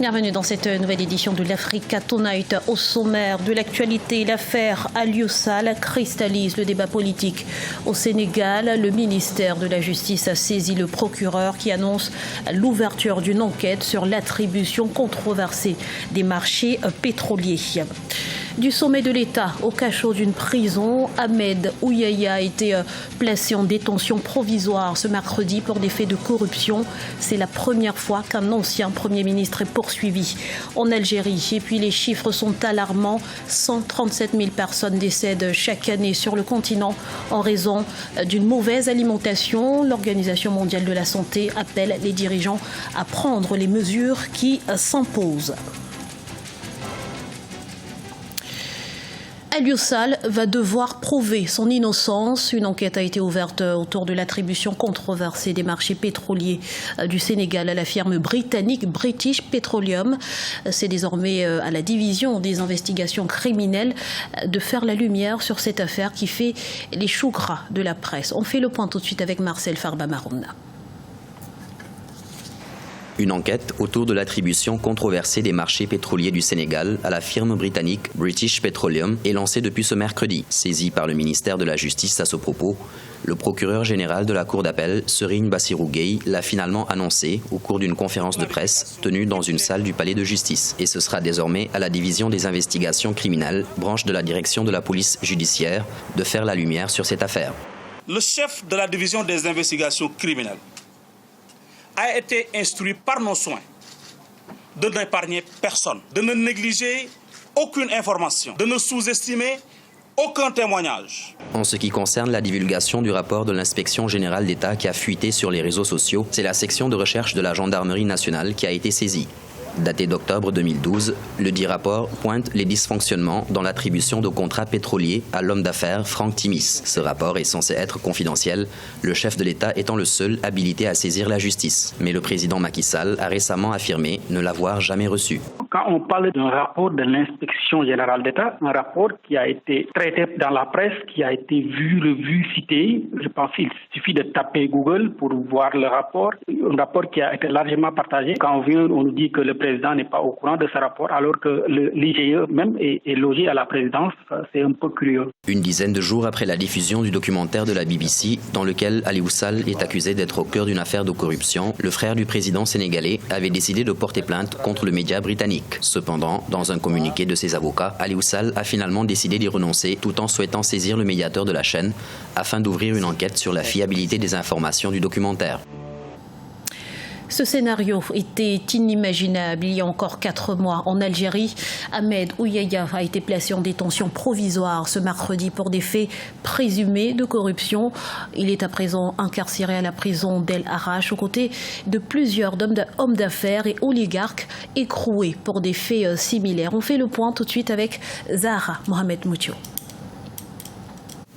Bienvenue dans cette nouvelle édition de l'Africa Tonight. Au sommaire de l'actualité, l'affaire Aliou Sall cristallise le débat politique. Au Sénégal, le ministère de la Justice a saisi le procureur qui annonce l'ouverture d'une enquête sur l'attribution controversée des marchés pétroliers. Du sommet de l'État au cachot d'une prison, Ahmed Ouyaya a été placé en détention provisoire ce mercredi pour des faits de corruption. C'est la première fois qu'un ancien Premier ministre est poursuivi en Algérie. Et puis les chiffres sont alarmants. 137 000 personnes décèdent chaque année sur le continent en raison d'une mauvaise alimentation. L'Organisation mondiale de la santé appelle les dirigeants à prendre les mesures qui s'imposent. Aliou Sall va devoir prouver son innocence. Une enquête a été ouverte autour de l'attribution controversée des marchés pétroliers du Sénégal à la firme britannique British Petroleum. C'est désormais à la division des investigations criminelles de faire la lumière sur cette affaire qui fait les choux gras de la presse. On fait le point tout de suite avec Marcel Farba-Marouna. Une enquête autour de l'attribution controversée des marchés pétroliers du Sénégal à la firme britannique British Petroleum est lancée depuis ce mercredi. Saisi par le ministère de la Justice à ce propos, le procureur général de la Cour d'appel, Serigne Bassirou Gueye, l'a finalement annoncé au cours d'une conférence de presse tenue dans une salle du palais de justice. Et ce sera désormais à la division des investigations criminelles, branche de la direction de la police judiciaire, de faire la lumière sur cette affaire. Le chef de la division des investigations criminelles a été instruit par nos soins de n'épargner personne, de ne négliger aucune information, de ne sous-estimer aucun témoignage. En ce qui concerne la divulgation du rapport de l'inspection générale d'État qui a fuité sur les réseaux sociaux, c'est la section de recherche de la gendarmerie nationale qui a été saisie. Daté d'octobre 2012, le dit rapport pointe les dysfonctionnements dans l'attribution de contrats pétroliers à l'homme d'affaires Franck Timis. Ce rapport est censé être confidentiel, le chef de l'État étant le seul habilité à saisir la justice. Mais le président Macky Sall a récemment affirmé ne l'avoir jamais reçu. Quand on parle d'un rapport de l'inspection générale d'État, un rapport qui a été traité dans la presse, qui a été revu, cité, je pense qu'il suffit de taper Google pour voir le rapport, un rapport qui a été largement partagé. Quand on vient, on nous dit que le président n'est pas au courant de ce rapport, alors que l'IGE même est logé à la présidence. C'est un peu curieux. Une dizaine de jours après la diffusion du documentaire de la BBC, dans lequel Aliou Sall est accusé d'être au cœur d'une affaire de corruption, le frère du président sénégalais avait décidé de porter plainte contre le média britannique. Cependant, dans un communiqué de ses avocats, Aliou Sall a finalement décidé d'y renoncer tout en souhaitant saisir le médiateur de la chaîne afin d'ouvrir une enquête sur la fiabilité des informations du documentaire. Ce scénario était inimaginable il y a encore 4 mois. En Algérie, Ahmed Ouyaya a été placé en détention provisoire ce mercredi pour des faits présumés de corruption. Il est à présent incarcéré à la prison d'El Harrach aux côtés de plusieurs hommes d'affaires et oligarques écroués pour des faits similaires. On fait le point tout de suite avec Zahra Mohamed Moutio.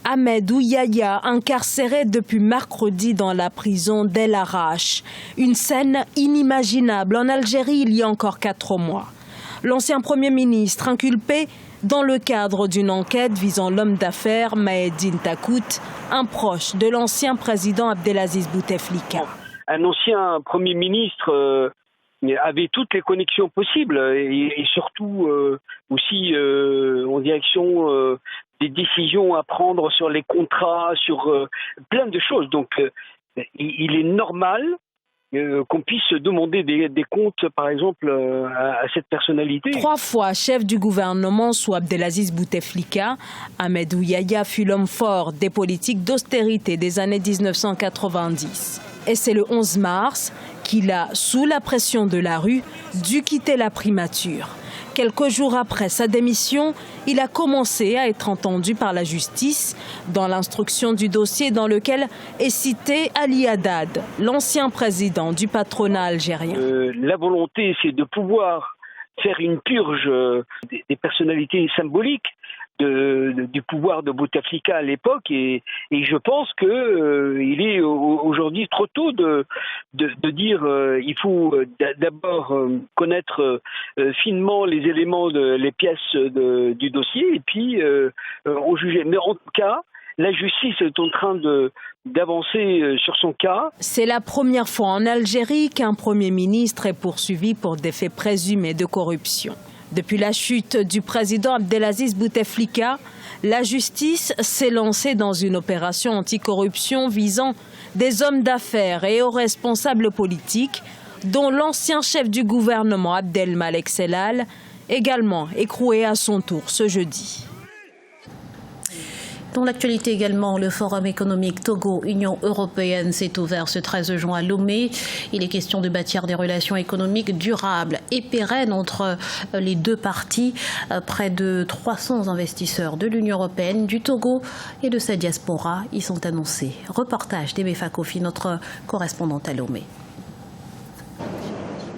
Ahmed Ouyaya, incarcéré depuis mercredi dans la prison d'El Harrach. Une scène inimaginable en Algérie il y a encore 4 mois. L'ancien Premier ministre inculpé dans le cadre d'une enquête visant l'homme d'affaires Mahédine Takout, un proche de l'ancien président Abdelaziz Bouteflika. Un ancien Premier ministre avait toutes les connexions possibles et surtout aussi en direction des décisions à prendre sur les contrats, sur plein de choses. Donc il est normal qu'on puisse demander des comptes, par exemple, à cette personnalité. 3 fois chef du gouvernement sous Abdelaziz Bouteflika, Ahmed Ouyaya fut l'homme fort des politiques d'austérité des années 1990. Et c'est le 11 mars qu'il a, sous la pression de la rue, dû quitter la primature. Quelques jours après sa démission, il a commencé à être entendu par la justice dans l'instruction du dossier dans lequel est cité Ali Haddad, l'ancien président du patronat algérien. La volonté, c'est de pouvoir faire une purge des personnalités symboliques du pouvoir de Bouteflika à l'époque et je pense que il est aujourd'hui trop tôt de dire il faut d'abord connaître finement les éléments les pièces du dossier et puis en juger. Mais en tout cas, la justice est en train d'avancer sur son cas. C'est la première fois en Algérie qu'un Premier ministre est poursuivi pour des faits présumés de corruption. Depuis la chute du président Abdelaziz Bouteflika, la justice s'est lancée dans une opération anticorruption visant des hommes d'affaires et hauts responsables politiques, dont l'ancien chef du gouvernement Abdelmalek Sellal, également écroué à son tour ce jeudi. Dans l'actualité également, le Forum économique Togo-Union européenne s'est ouvert ce 13 juin à Lomé. Il est question de bâtir des relations économiques durables et pérennes entre les deux parties. Près de 300 investisseurs de l'Union européenne, du Togo et de sa diaspora y sont annoncés. Reportage d'Aimé Fakofi, notre correspondante à Lomé.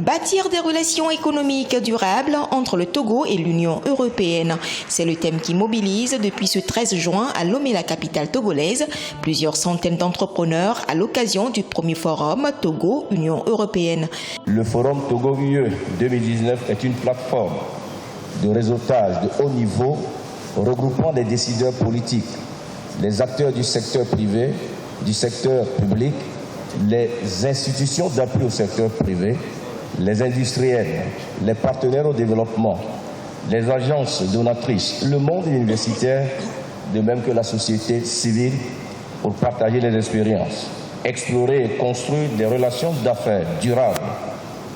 Bâtir des relations économiques durables entre le Togo et l'Union européenne. C'est le thème qui mobilise depuis ce 13 juin à Lomé, la capitale togolaise, plusieurs centaines d'entrepreneurs à l'occasion du premier forum Togo-Union européenne. Le forum Togo-UE 2019 est une plateforme de réseautage de haut niveau regroupant les décideurs politiques, les acteurs du secteur privé, du secteur public, les institutions d'appui au secteur privé, les industriels, les partenaires au développement, les agences donatrices, le monde universitaire, de même que la société civile, pour partager les expériences, explorer et construire des relations d'affaires durables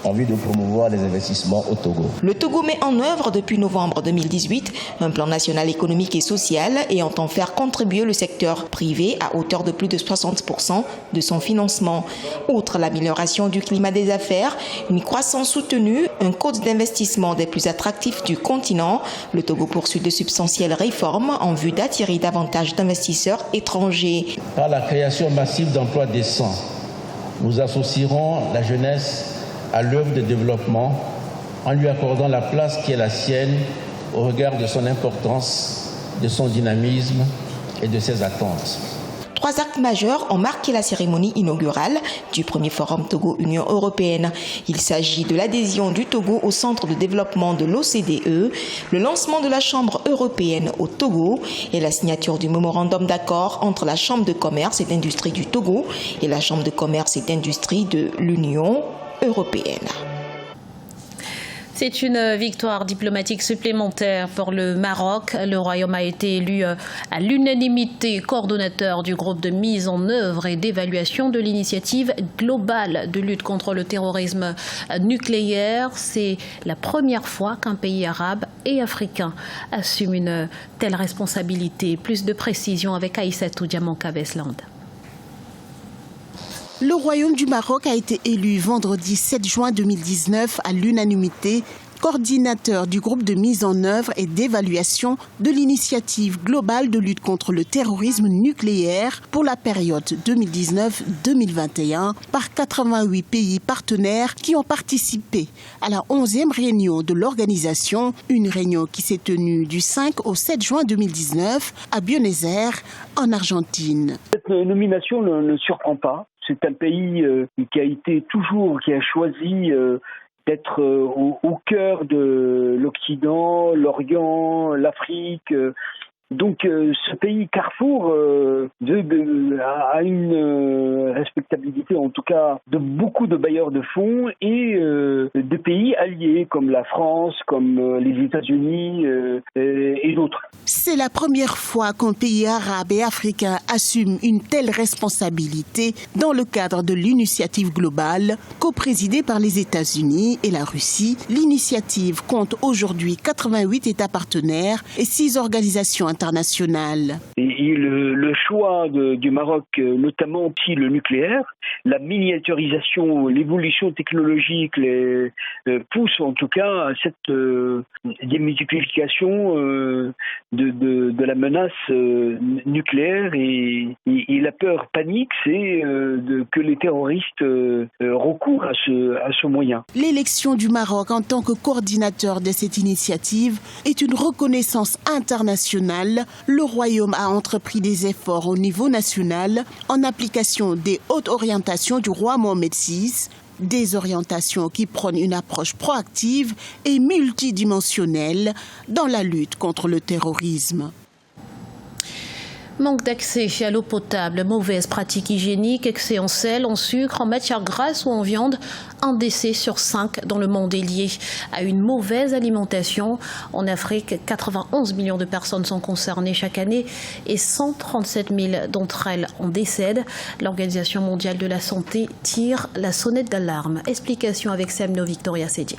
en vue de promouvoir les investissements au Togo. Le Togo met en œuvre depuis novembre 2018 un plan national économique et social et entend faire contribuer le secteur privé à hauteur de plus de 60% de son financement. Outre l'amélioration du climat des affaires, une croissance soutenue, un code d'investissement des plus attractifs du continent, le Togo poursuit de substantielles réformes en vue d'attirer davantage d'investisseurs étrangers. Par la création massive d'emplois décents, nous associerons la jeunesse à l'œuvre de développement en lui accordant la place qui est la sienne au regard de son importance, de son dynamisme et de ses attentes. 3 actes majeurs ont marqué la cérémonie inaugurale du premier forum Togo-Union européenne. Il s'agit de l'adhésion du Togo au centre de développement de l'OCDE, le lancement de la Chambre européenne au Togo et la signature du mémorandum d'accord entre la Chambre de commerce et d'industrie du Togo et la Chambre de commerce et d'industrie de l'Union européenne. C'est une victoire diplomatique supplémentaire pour le Maroc. Le Royaume a été élu à l'unanimité coordonnateur du groupe de mise en œuvre et d'évaluation de l'initiative globale de lutte contre le terrorisme nucléaire. C'est la première fois qu'un pays arabe et africain assume une telle responsabilité. Plus de précision avec Aïssatou Diamanka-Vesland. Le Royaume du Maroc a été élu vendredi 7 juin 2019 à l'unanimité, coordinateur du groupe de mise en œuvre et d'évaluation de l'initiative globale de lutte contre le terrorisme nucléaire pour la période 2019-2021 par 88 pays partenaires qui ont participé à la 11e réunion de l'organisation, une réunion qui s'est tenue du 5 au 7 juin 2019 à Buenos Aires, en Argentine. Cette nomination ne surprend pas. C'est un pays qui a choisi d'être au cœur de l'Occident, l'Orient, l'Afrique. Donc ce pays Carrefour a une respectabilité, en tout cas, de beaucoup de bailleurs de fonds et de pays alliés comme la France, comme les États-Unis et d'autres. C'est la première fois qu'un pays arabe et africain assume une telle responsabilité dans le cadre de l'initiative globale coprésidée par les États-Unis et la Russie. L'initiative compte aujourd'hui 88 États partenaires et 6 organisations internationales. Et le choix du Maroc, notamment aussi le nucléaire, la miniaturisation, l'évolution technologique pousse en tout cas à cette démultiplication de la menace nucléaire et la peur panique, c'est que les terroristes recourent à ce moyen. L'élection du Maroc en tant que coordinateur de cette initiative est une reconnaissance internationale. Le Royaume a entrepris des efforts au niveau national en application des hautes orientations du roi Mohamed VI, des orientations qui prônent une approche proactive et multidimensionnelle dans la lutte contre le terrorisme. Manque d'accès à l'eau potable, mauvaise pratique hygiénique, excès en sel, en sucre, en matière grasse ou en viande. Un décès sur 5 dans le monde est lié à une mauvaise alimentation. En Afrique, 91 millions de personnes sont concernées chaque année et 137 000 d'entre elles en décèdent. L'Organisation mondiale de la santé tire la sonnette d'alarme. Explication avec Semno Victoria Sédier.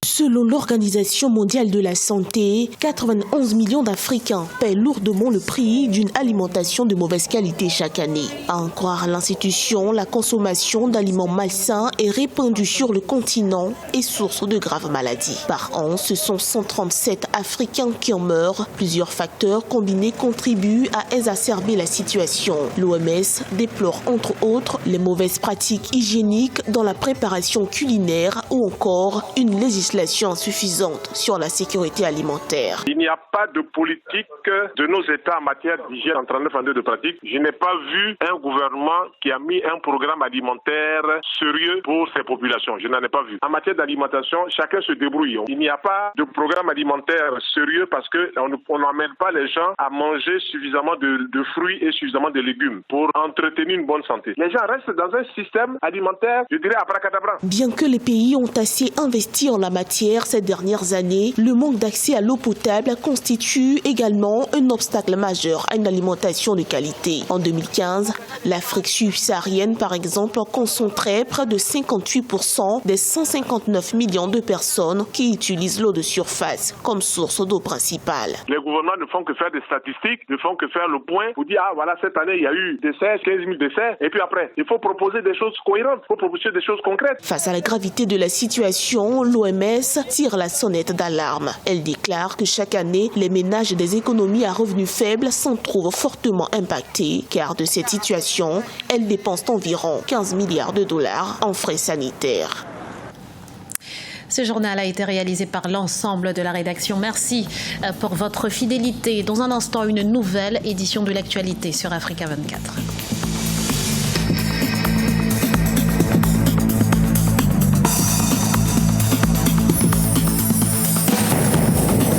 Selon l'Organisation mondiale de la santé, 91 millions d'Africains paient lourdement le prix d'une alimentation de mauvaise qualité chaque année. À en croire l'institution, la consommation d'aliments malsains est répandue sur le continent et source de graves maladies. Par an, ce sont 137 Africains qui en meurent. Plusieurs facteurs combinés contribuent à exacerber la situation. L'OMS déplore entre autres les mauvaises pratiques hygiéniques dans la préparation culinaire ou encore une législation insuffisante sur la sécurité alimentaire. Il n'y a pas de politique de nos États en matière d'hygiène en 39 ans de pratique. Je n'ai pas vu un gouvernement qui a mis un programme alimentaire sérieux pour ses populations. Je n'en ai pas vu. En matière d'alimentation, chacun se débrouille. Il n'y a pas de programme alimentaire sérieux parce qu'on n'emmène pas les gens à manger suffisamment de fruits et suffisamment de légumes pour entretenir une bonne santé. Les gens restent dans un système alimentaire, je dirais, abracadabra. Bien que les pays ont assez investi en la matière ces dernières années, le manque d'accès à l'eau potable constitue également un obstacle majeur à une alimentation de qualité. En 2015, l'Afrique subsaharienne, par exemple, concentrait près de 58% des 159 millions de personnes qui utilisent l'eau de surface comme source d'eau principale. Les gouvernements ne font que faire des statistiques, ne font que faire le point pour dire, ah voilà, cette année, il y a eu 15 000 décès. Et puis après, il faut proposer des choses cohérentes, il faut proposer des choses concrètes. Face à la gravité de la situation, l'OMS tire la sonnette d'alarme. Elle déclare que chaque année, les ménages des économies à revenus faibles s'en trouvent fortement impactés, car de cette situation, elles dépensent environ 15 milliards de dollars en frais sanitaires. Ce journal a été réalisé par l'ensemble de la rédaction. Merci pour votre fidélité. Dans un instant, une nouvelle édition de l'actualité sur Africa 24.